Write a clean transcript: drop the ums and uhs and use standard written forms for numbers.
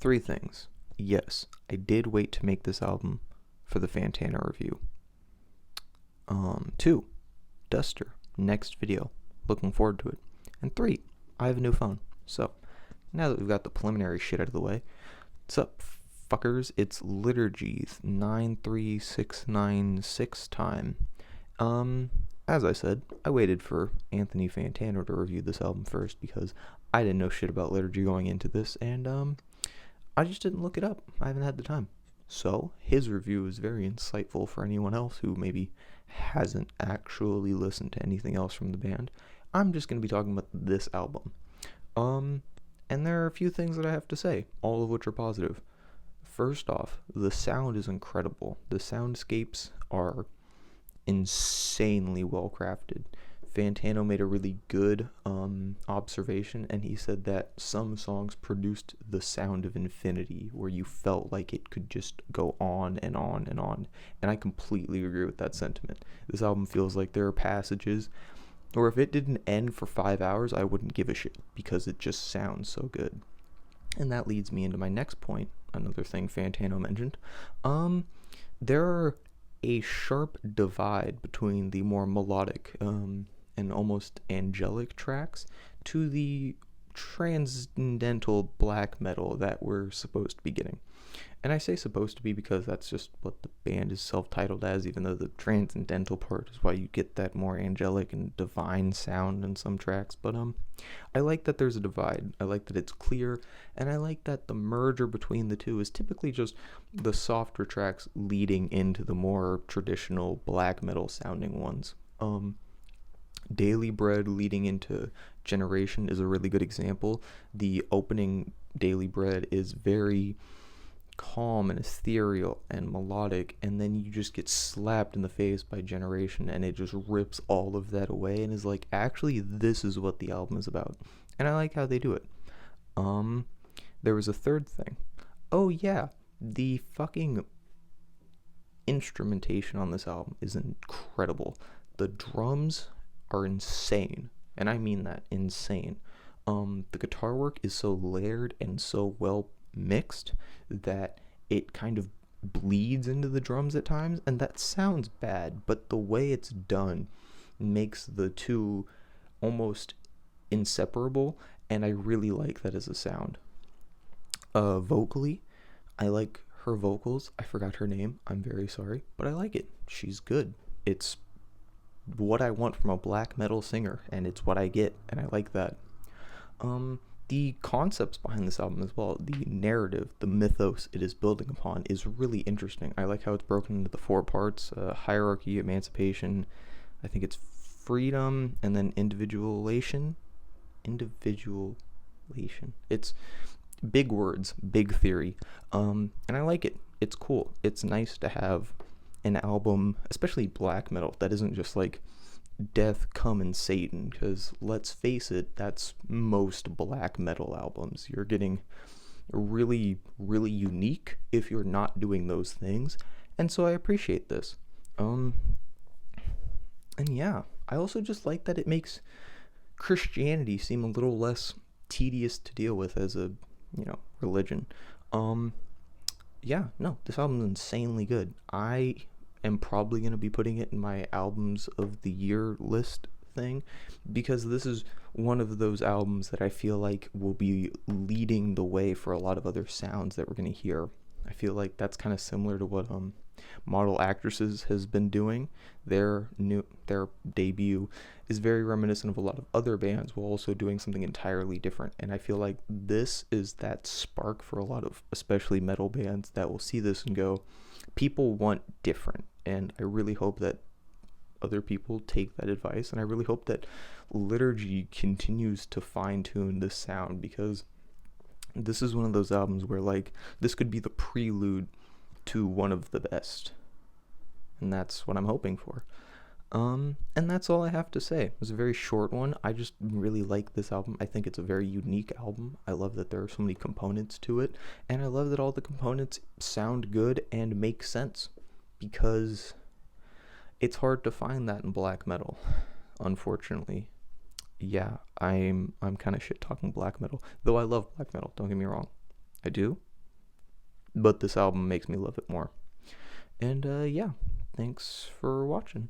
Three things. Yes, I did wait to make this album for the Fantana review. Two, Duster, next video. Looking forward to it. And three, I have a new phone. So, now that we've got the preliminary shit out of the way, what's up, fuckers? It's Liturgy 93696 time. As I said, I waited for Anthony Fantano to review this album first because I didn't know shit about Liturgy going into this, and I just didn't look it up. I haven't had the time. So, his review is very insightful for anyone else who maybe hasn't actually listened to anything else from the band. I'm just going to be talking about this album. And there are a few things that I have to say, all of which are positive. First off, the sound is incredible. The soundscapes are insanely well crafted. Fantano made a really good observation, and he said that some songs produced the sound of infinity, where you felt like it could just go on and on and on. And I completely agree with that sentiment. This album feels like there are passages where if it didn't end for 5 hours, I wouldn't give a shit, because it just sounds so good. And that leads me into my next point, another thing Fantano mentioned. There are a sharp divide between the more melodic and almost angelic tracks to the transcendental black metal that we're supposed to be getting. And I say supposed to be because that's just what the band is self-titled as, even though the transcendental part is why you get that more angelic and divine sound in some tracks. But I like that there's a divide. I like that it's clear, and I like that the merger between the two is typically just the softer tracks leading into the more traditional black metal sounding ones. Daily Bread leading into Generation is a really good example. The opening Daily Bread is very calm and ethereal and melodic, and then you just get slapped in the face by Generation, and it just rips all of that away and is like, actually, this is what the album is about. And I like how they do it. There was a third thing. Oh yeah, the fucking instrumentation on this album is incredible. The drums are insane, and I mean that, insane. The guitar work is so layered and so well mixed that it kind of bleeds into the drums at times, and that sounds bad, but the way it's done makes the two almost inseparable, and I really like that as a sound. Vocally, I like her vocals. I forgot her name, I'm very sorry, but I like it. She's good. It's what I want from a black metal singer, and it's what I get, and I like that. The concepts behind this album as well, the narrative, the mythos it is building upon is really interesting. I like how it's broken into the 4 parts: hierarchy, emancipation, I think it's freedom, and then individualization. It's big words, big theory, and I like it. It's cool. It's nice to have an album, especially black metal, that isn't just like death, come, and Satan, because let's face it, that's most black metal albums. You're getting really, really unique if you're not doing those things, and so I appreciate this. And yeah, I also just like that it makes Christianity seem a little less tedious to deal with as a, religion. Yeah, no, this album is insanely good. I am probably going to be putting it in my albums of the year list thing, because this is one of those albums that I feel like will be leading the way for a lot of other sounds that we're going to hear. I feel like that's kind of similar to what Model Actresses has been doing. Their debut is very reminiscent of a lot of other bands while also doing something entirely different, and I feel like this is that spark for a lot of especially metal bands that will see this and go, people want different. And I really hope that other people take that advice, and I really hope that Liturgy continues to fine-tune this sound, because this is one of those albums where, like, this could be the prelude to one of the best, and that's what I'm hoping for. And that's all I have to say. It was a very short one. I just really like this album. I think it's a very unique album. I love that there are so many components to it, and I love that all the components sound good and make sense, because it's hard to find that in black metal, unfortunately. Yeah, I'm kind of shit talking black metal, though I love black metal, don't get me wrong. I do, but this album makes me love it more. And yeah, thanks for watching.